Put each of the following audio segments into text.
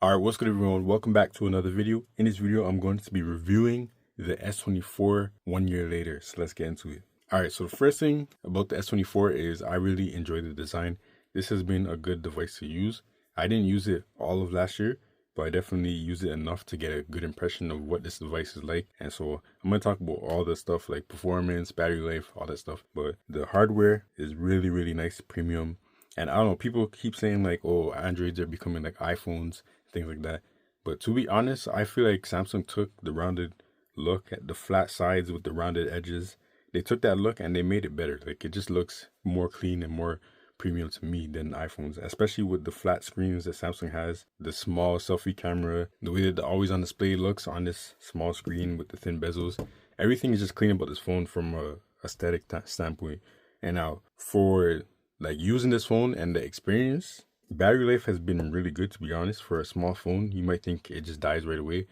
Alright, what's good everyone? Welcome back to another video. In this video, I'm going to be reviewing the S24 1 year later. So let's get into it. Alright, so the first thing about the S24 is I really enjoy the design. This has been a good device to use. I didn't use it all of last year, but I definitely used it enough to get a good impression of what this device is like. And so I'm going to talk about all the stuff like performance, battery life, all that stuff. But the hardware is really nice, premium. And I don't know, people keep saying like, oh, Androids are becoming like iPhones, things like that. But to be honest, I feel like Samsung took the rounded look at the flat sides with the rounded edges. They took that look and they made it better. Like it just looks more clean and more premium to me than iPhones, especially with the flat screens that Samsung has, the small selfie camera, the way that the always on display looks on this small screen with the thin bezels. Everything is just clean about this phone from a aesthetic standpoint. And now for like using this phone and the experience, battery life has been really good, to be honest. For a small phone, you might think it just dies right away,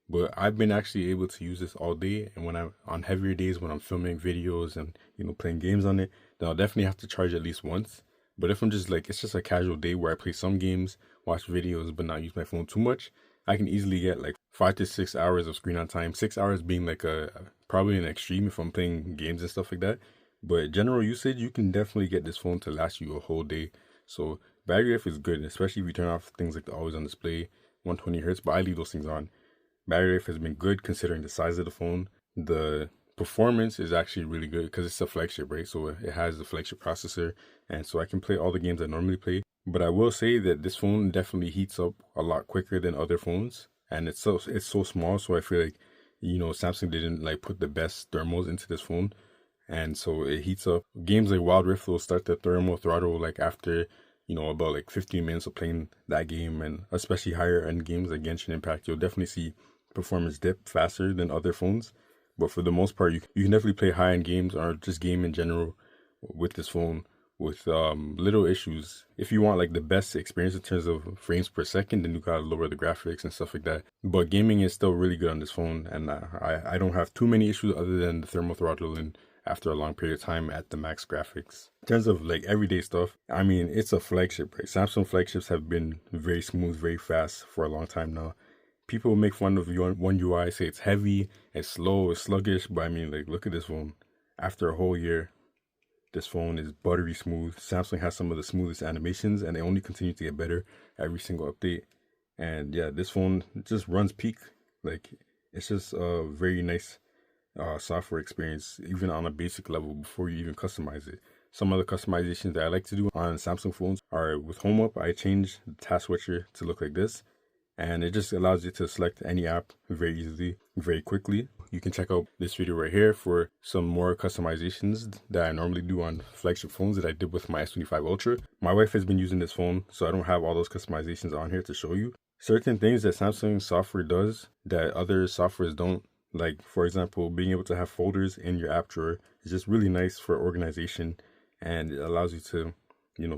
but I've been actually able to use this all day. And when I'm on heavier days, when I'm filming videos and playing games on it, then I'll definitely have to charge at least once. But if I'm just like, it's just a casual day where I play some games, watch videos, but not use my phone too much, I can easily get like 5 to 6 hours of screen on time. 6 hours being like probably an extreme if I'm playing games and stuff like that. But general usage, you can definitely get this phone to last you a whole day. So battery life is good, especially if you turn off things like the always on display, 120 hertz, but I leave those things on. Battery life has been good considering the size of the phone. The performance is actually really good because it's a flagship, right? So it has the flagship processor, and so I can play all the games I normally play. But I will say that this phone definitely heats up a lot quicker than other phones, and it's so small, so I feel like Samsung didn't like put the best thermals into this phone. And so it heats up. Games like Wild Rift will start the thermal throttle like after, about like 15 minutes of playing that game, and especially higher end games like Genshin Impact, you'll definitely see performance dip faster than other phones. But for the most part, you can definitely play high end games or just game in general with this phone with little issues. If you want like the best experience in terms of frames per second, then you gotta lower the graphics and stuff like that. But gaming is still really good on this phone, and I don't have too many issues other than the thermal throttle and after a long period of time at the max graphics. In terms of like everyday stuff, I mean, it's a flagship, right? Samsung flagships have been very smooth, very fast for a long time now. People make fun of One UI, say it's heavy, it's slow, it's sluggish, but I mean, like, look at this phone. After a whole year, this phone is buttery smooth. Samsung has some of the smoothest animations, and they only continue to get better every single update. And yeah, this phone just runs peak. Like, it's just a very nice software experience, even on a basic level before you even customize it. Some of the customizations that I like to do on Samsung phones are with Home Up. I change the task switcher to look like this, and it just allows you to select any app very easily, very quickly. You can check out this video right here for some more customizations that I normally do on flagship phones that I did with my S25 Ultra. My wife has been using this phone, so I don't have all those customizations on here to show you. Certain things that Samsung software does that other softwares don't, like for example, being able to have folders in your app drawer is just really nice for organization, and it allows you to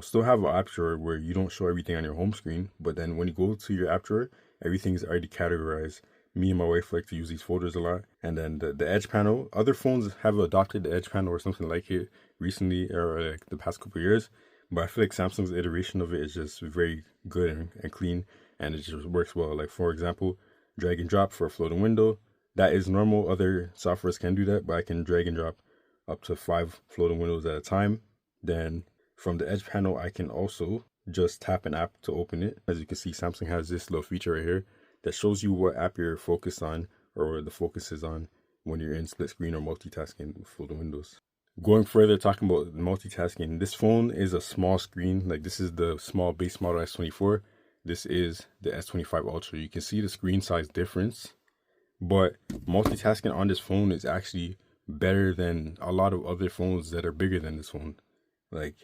still have an app drawer where you don't show everything on your home screen, but then when you go to your app drawer, everything is already categorized. Me and my wife like to use these folders a lot. And then the edge panel, other phones have adopted the edge panel or something like it recently, or like the past couple of years, but I feel like Samsung's iteration of it is just very good and clean, and it just works well. Like for example, drag and drop for a floating window. That is normal. Other softwares can do that, but I can drag and drop up to 5 floating windows at a time. Then from the edge panel, I can also just tap an app to open it. As you can see, Samsung has this little feature right here that shows you what app you're focused on, or where the focus is on when you're in split screen or multitasking with floating windows. Going further, talking about multitasking, this phone is a small screen. Like this is the small base model S24. This is the S25 Ultra. You can see the screen size difference, but multitasking on this phone is actually better than a lot of other phones that are bigger than this phone. Like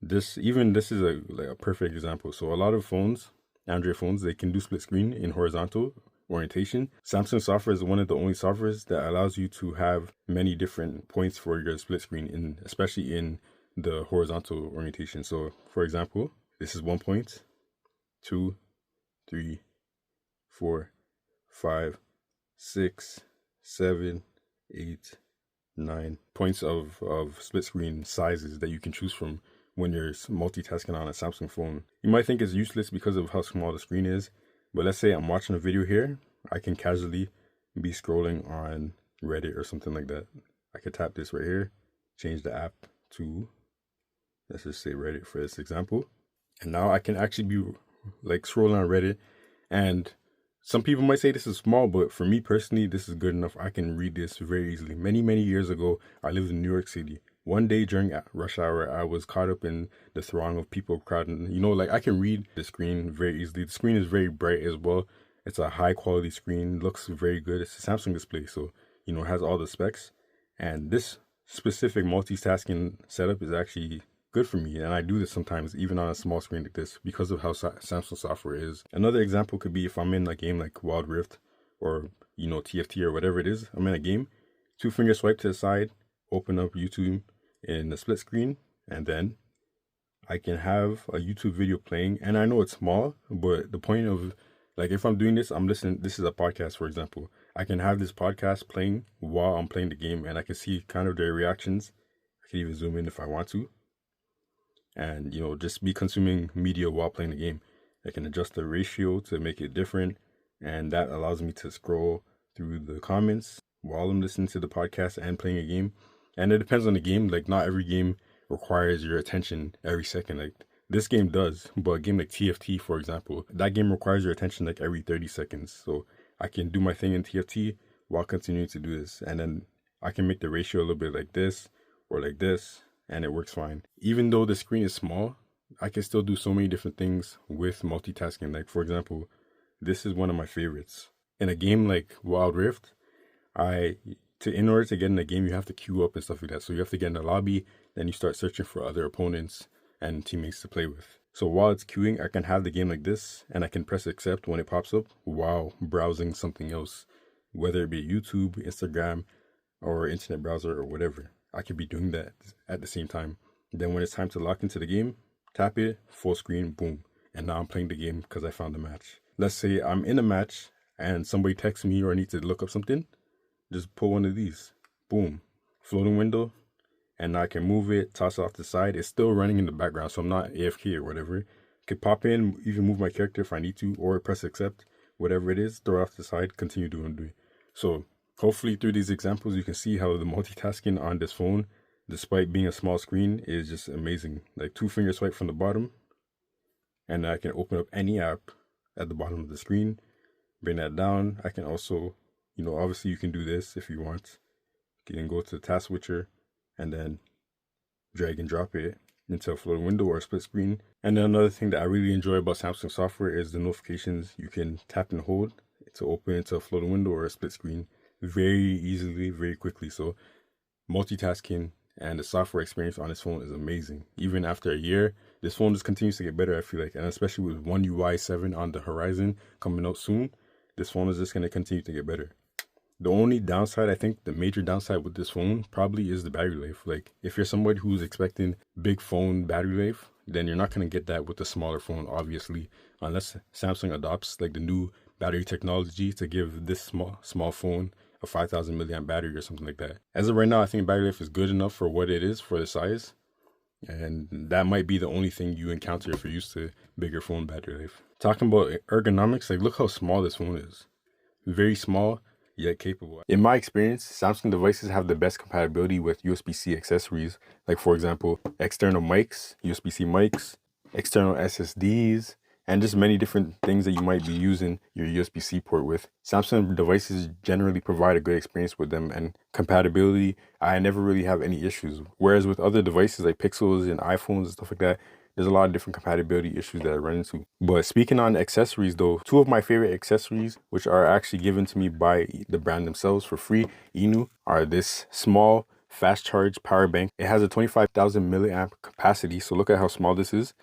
this is a perfect example. So a lot of phones, Android phones, they can do split screen in horizontal orientation. Samsung software is one of the only softwares that allows you to have many different points for your split screen, especially in the horizontal orientation. So for example, this is 1 point, 2, 3, 4, 5, 6, 7, 8, 9 points of split screen sizes that you can choose from when you're multitasking on a Samsung phone. You might think it's useless because of how small the screen is, But let's say I'm watching a video here, I can casually be scrolling on Reddit or something like that. I could tap this right here, change the app to, let's just say Reddit for this example. And now I can actually be like scrolling on Reddit. And some people might say this is small, but for me personally, this is good enough. I can read this very easily. Many, many years ago, I lived in New York City. One day during rush hour, I was caught up in the throng of people crowding. You know, like I can read the screen very easily. The screen is very bright as well. It's a high quality screen, looks very good. It's a Samsung display, so, you know, it has all the specs. And this specific multitasking setup is actually good for me, and I do this sometimes even on a small screen like this because of how Samsung software is. Another example could be if I'm in a game like Wild Rift or, you know, TFT or whatever it is. I'm in a game, 2-finger swipe to the side, open up YouTube in a split screen, and then I can have a YouTube video playing. And I know it's small, but the point of, like, if I'm doing this, I'm listening, this is a podcast, for example, I can have this podcast playing while I'm playing the game, and I can see kind of their reactions. I can even zoom in if I want to, and, you know, just be consuming media while playing the game. I can adjust the ratio to make it different, and that allows me to scroll through the comments while I'm listening to the podcast and playing a game. And it depends on the game. Like, not every game requires your attention every second. Like, this game does, but a game like TFT, for example, that game requires your attention like every 30 seconds. So I can do my thing in TFT while continuing to do this, and then I can make the ratio a little bit like this or like this, and it works fine. Even though the screen is small, I can still do so many different things with multitasking. Like, for example, this is one of my favorites. In a game like Wild Rift, in order to get in the game, you have to queue up and stuff like that. So you have to get in the lobby, then you start searching for other opponents and teammates to play with. So while it's queuing, I can have the game like this, and I can press accept when it pops up while browsing something else, whether it be YouTube, Instagram, or internet browser or whatever. I could be doing that at the same time. Then when it's time to lock into the game, tap it, full screen, boom. And now I'm playing the game because I found a match. Let's say I'm in a match and somebody texts me or I need to look up something. Just pull one of these. Boom. Floating window. And now I can move it, toss it off the side. It's still running in the background, so I'm not AFK or whatever. I could pop in, even move my character if I need to, or press accept. Whatever it is, throw it off the side, continue doing what I'm doing. So hopefully through these examples, you can see how the multitasking on this phone, despite being a small screen, is just amazing. Like 2-finger swipe from the bottom, and I can open up any app at the bottom of the screen, bring that down. I can also, you know, obviously you can do this if you want. You can go to the task switcher and then drag and drop it into a floating window or a split screen. And then another thing that I really enjoy about Samsung software is the notifications. You can tap and hold to open into a floating window or a split screen very easily, very quickly. So multitasking and the software experience on this phone is amazing. Even after a year, this phone just continues to get better, I feel like. And especially with One UI 7 on the horizon coming out soon, this phone is just going to continue to get better. The only downside, I think the major downside with this phone probably is the battery life. Like, if you're somebody who's expecting big phone battery life, then you're not going to get that with the smaller phone, obviously, unless Samsung adopts like the new battery technology to give this small phone a 5,000 milliamp battery or something like that. As of right now, I think battery life is good enough for what it is for the size. And that might be the only thing you encounter if you're used to bigger phone battery life. Talking about ergonomics, like, look how small this phone is. Very small, yet capable. In my experience, Samsung devices have the best compatibility with USB-C accessories, like, for example, external mics, USB-C mics, external SSDs, and just many different things that you might be using your USB-C port with. Samsung devices generally provide a good experience with them, and compatibility, I never really have any issues. Whereas with other devices like Pixels and iPhones and stuff like that, there's a lot of different compatibility issues that I run into. But speaking on accessories though, 2 of my favorite accessories, which are actually given to me by the brand themselves for free, Inui, are this small fast charge power bank. It has a 25,000 milliamp capacity, so look at how small this is.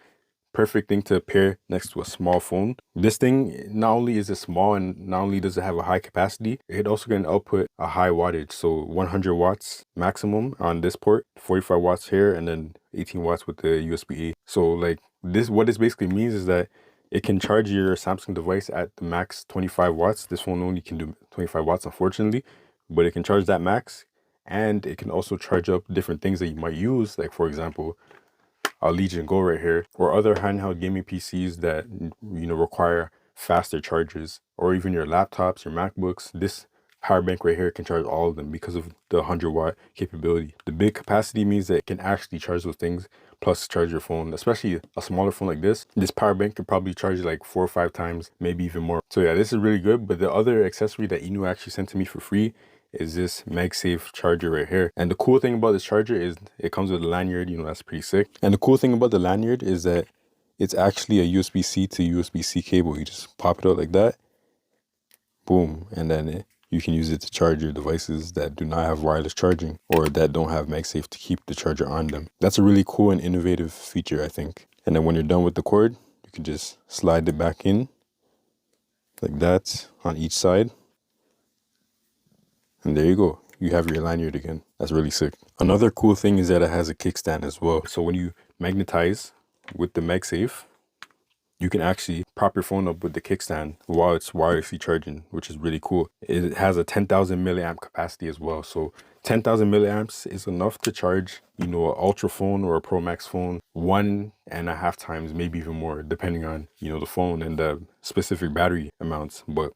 Perfect thing to pair next to a small phone. This thing, not only is it small and not only does it have a high capacity, it also can output a high wattage. So 100 watts maximum on this port, 45 watts here, and then 18 watts with the USB-A. So like this, what this basically means is that it can charge your Samsung device at the max 25 watts. This phone only can do 25 watts, unfortunately, but it can charge that max. And it can also charge up different things that you might use, like, for example, a Legion Go right here, or other handheld gaming PCs that, you know, require faster chargers, or even your laptops, your MacBooks. This power bank right here can charge all of them because of the 100-watt capability. The big capacity means that it can actually charge those things plus charge your phone, especially a smaller phone like this. This power bank could probably charge like 4 or 5 times, maybe even more. So yeah, this is really good. But the other accessory that Inui actually sent to me for free is this Magsafe charger right here. And the cool thing about this charger is it comes with a lanyard, you know, that's pretty sick. And the cool thing about the lanyard is that it's actually a USB-C to USB-C cable. You just pop it out like that, boom, and then you can use it to charge your devices that do not have wireless charging or that don't have MagSafe to keep the charger on them. That's a really cool and innovative feature, I think. And then when you're done with the cord, you can just slide it back in like that on each side. And there you go. You have your lanyard again. That's really sick. Another cool thing is that it has a kickstand as well. So when you magnetize with the MagSafe, you can actually prop your phone up with the kickstand while it's wirelessly charging, which is really cool. It has a 10,000 milliamp capacity as well. So 10,000 milliamps is enough to charge, you know, an Ultra phone or a Pro Max phone 1.5 times, maybe even more, depending on, you know, the phone and the specific battery amounts. But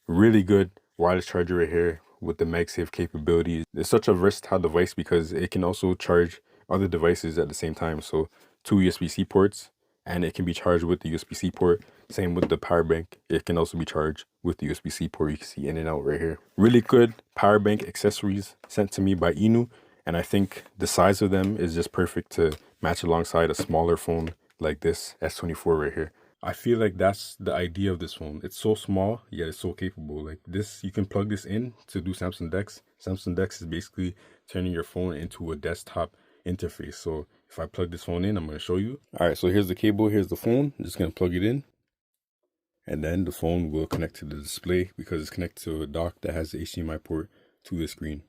really good wireless charger right here with the MagSafe capabilities. It's such a versatile device because it can also charge other devices at the same time. So 2 USB-C ports, and it can be charged with the USB-C port. Same with the power bank. It can also be charged with the USB-C port. You can see in and out right here. Really good power bank accessories sent to me by Inui. And I think the size of them is just perfect to match alongside a smaller phone like this S24 right here. I feel like that's the idea of this phone. It's so small, yet it's so capable. Like this, you can plug this in to do Samsung DeX. Samsung DeX is basically turning your phone into a desktop interface. So if I plug this phone in, I'm going to show you. All right, so here's the cable, here's the phone. I'm just going to plug it in. And then the phone will connect to the display because it's connected to a dock that has the HDMI port to the screen.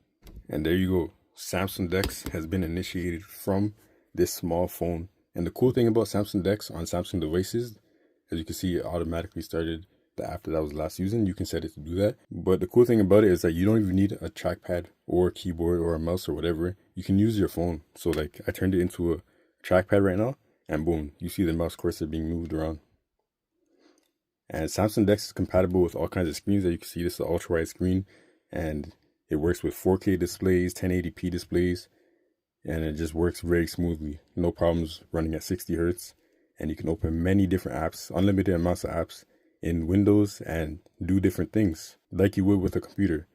And there you go. Samsung DeX has been initiated from this small phone. And the cool thing about Samsung DeX on Samsung devices, as you can see, it automatically started the app that I was last using. You can set it to do that. But the cool thing about it is that you don't even need a trackpad or a keyboard or a mouse or whatever. You can use your phone. So like I turned it into a trackpad right now and boom, you see the mouse cursor being moved around. And Samsung DeX is compatible with all kinds of screens. That you can see, this is an ultra wide screen and it works with 4K displays, 1080p displays, and it just works very smoothly. No problems running at 60 Hertz. And you can open many different apps, unlimited amounts of apps in Windows and do different things like you would with a computer.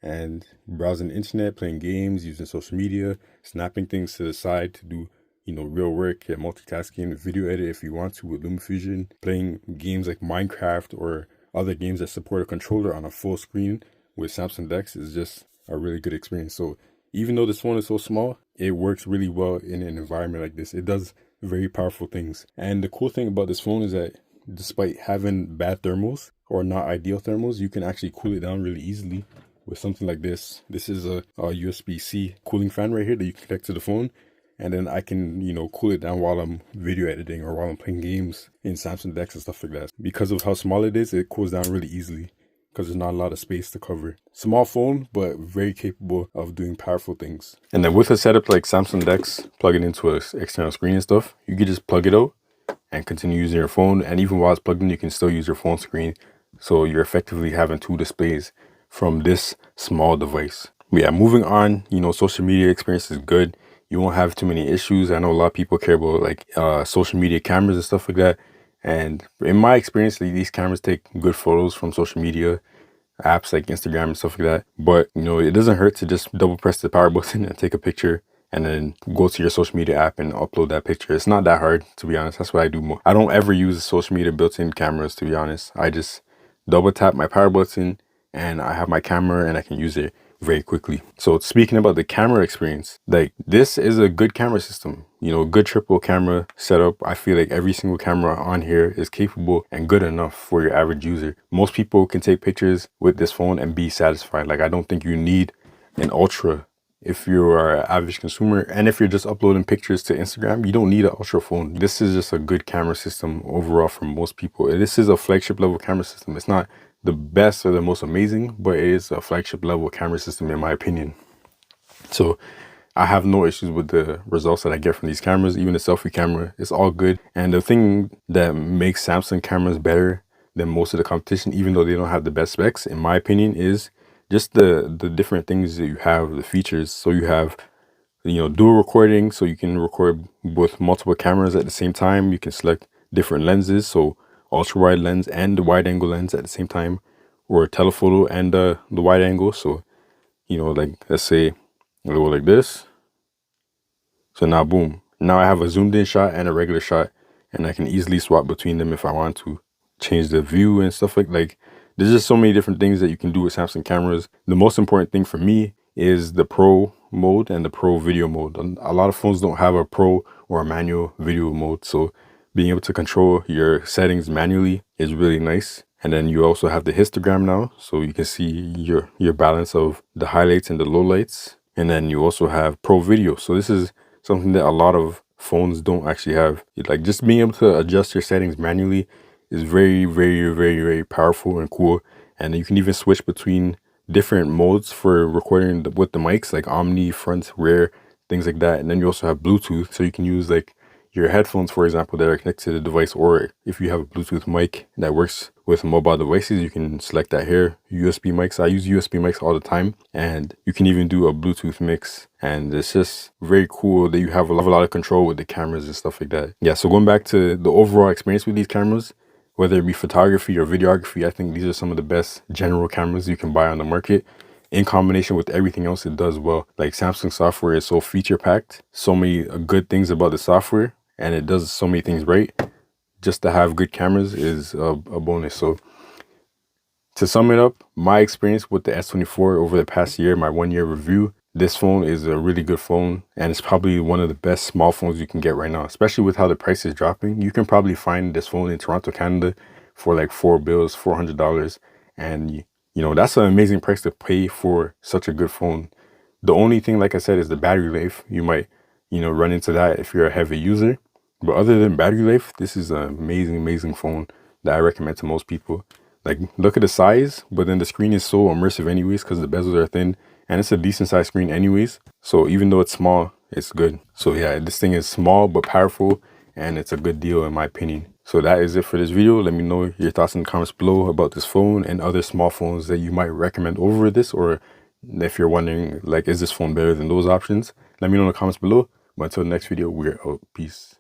And browsing the internet, playing games, using social media, snapping things to the side to do, you know, real work, multitasking, video edit if you want to with LumaFusion, playing games like Minecraft or other games that support a controller on a full screen with Samsung DeX is just a really good experience. So even though this phone is so small, it works really well in an environment like this. It does very powerful things. And the cool thing about this phone is that despite having bad thermals or not ideal thermals, you can actually cool it down really easily with something like this. This is a USB-C cooling fan right here that you can connect to the phone. And then I can, you know, cool it down while I'm video editing or while I'm playing games in Samsung DeX and stuff like that. Because of how small it is, it cools down really easily because there's not a lot of space to cover. Small phone, but very capable of doing powerful things. And then with a setup like Samsung DeX, plug it into an external screen and stuff, you can just plug it out and continue using your phone. And even while it's plugged in, you can still use your phone screen. So you're effectively having 2 displays from this small device. But yeah, moving on, you know, social media experience is good. You won't have too many issues. I know a lot of people care about like social media cameras and stuff like that. And in my experience, these cameras take good photos from social media apps like Instagram and stuff like that. But, you know, it doesn't hurt to just double press the power button and take a picture and then go to your social media app and upload that picture. It's not that hard, to be honest. That's what I do more. I don't ever use social media built-in cameras, to be honest. I just double tap my power button and I have my camera and I can use it very quickly. So speaking about the camera experience, like this is a good camera system, you know, good triple camera setup. I feel like every single camera on here is capable and good enough for your average user. Most people can take pictures with this phone and be satisfied. Like I don't think you need an ultra if you are an average consumer. And if you're just uploading pictures to Instagram, you don't need an ultra phone. This is just a good camera system overall for most people. This is a flagship level camera system. It's not the best or the most amazing, but it is a flagship level camera system in my opinion. So I have no issues with the results that I get from these cameras. Even the selfie camera is all good. And the thing that makes Samsung cameras better than most of the competition, even though they don't have the best specs, in my opinion, is just the different things that you have, the features. So you have, you know, dual recording, so you can record with multiple cameras at the same time. You can select different lenses, so ultra wide lens and the wide angle lens at the same time, or telephoto and the wide angle. So, you know, like let's say I'll go like this. So now boom, now I have a zoomed in shot and a regular shot, and I can easily swap between them if I want to, change the view and stuff like there's just so many different things that you can do with Samsung cameras. The most important thing for me is the pro mode and the pro video mode. A lot of phones don't have a pro or a manual video mode, so being able to control your settings manually is really nice. And then you also have the histogram now, so you can see your balance of the highlights and the lowlights. And then you also have pro video, so this is something that a lot of phones don't actually have. Like just being able to adjust your settings manually is very, very, very, very powerful and cool. And you can even switch between different modes for recording with the mics, like omni, front, rear, things like that. And then you also have Bluetooth, so you can use like your headphones, for example, that are connected to the device, or if you have a Bluetooth mic that works with mobile devices, you can select that here. USB mics, I use USB mics all the time, and you can even do a Bluetooth mix, and it's just very cool that you have a lot of control with the cameras and stuff like that. Yeah, so going back to the overall experience with these cameras, whether it be photography or videography, I think these are some of the best general cameras you can buy on the market. In combination with everything else it does well. Like Samsung software is so feature packed, so many good things about the software, and it does so many things right. Just to have good cameras is a bonus. So to sum it up, my experience with the S24 over the past year, my 1 year review, this phone is a really good phone, and it's probably one of the best small phones you can get right now, especially with how the price is dropping. You can probably find this phone in Toronto, Canada for like $400, and you know, that's an amazing price to pay for such a good phone. The only thing, like I said, is the battery life. You might, you know, run into that if you're a heavy user. But other than battery life, this is an amazing, amazing phone that I recommend to most people. Like, look at the size, but then the screen is so immersive anyways because the bezels are thin, and it's a decent sized screen anyways. So even though it's small, it's good. So yeah, this thing is small but powerful, and it's a good deal in my opinion. So that is it for this video. Let me know your thoughts in the comments below about this phone and other small phones that you might recommend over this, or if you're wondering, like, is this phone better than those options? Let me know in the comments below. But until the next video, we're out. Peace.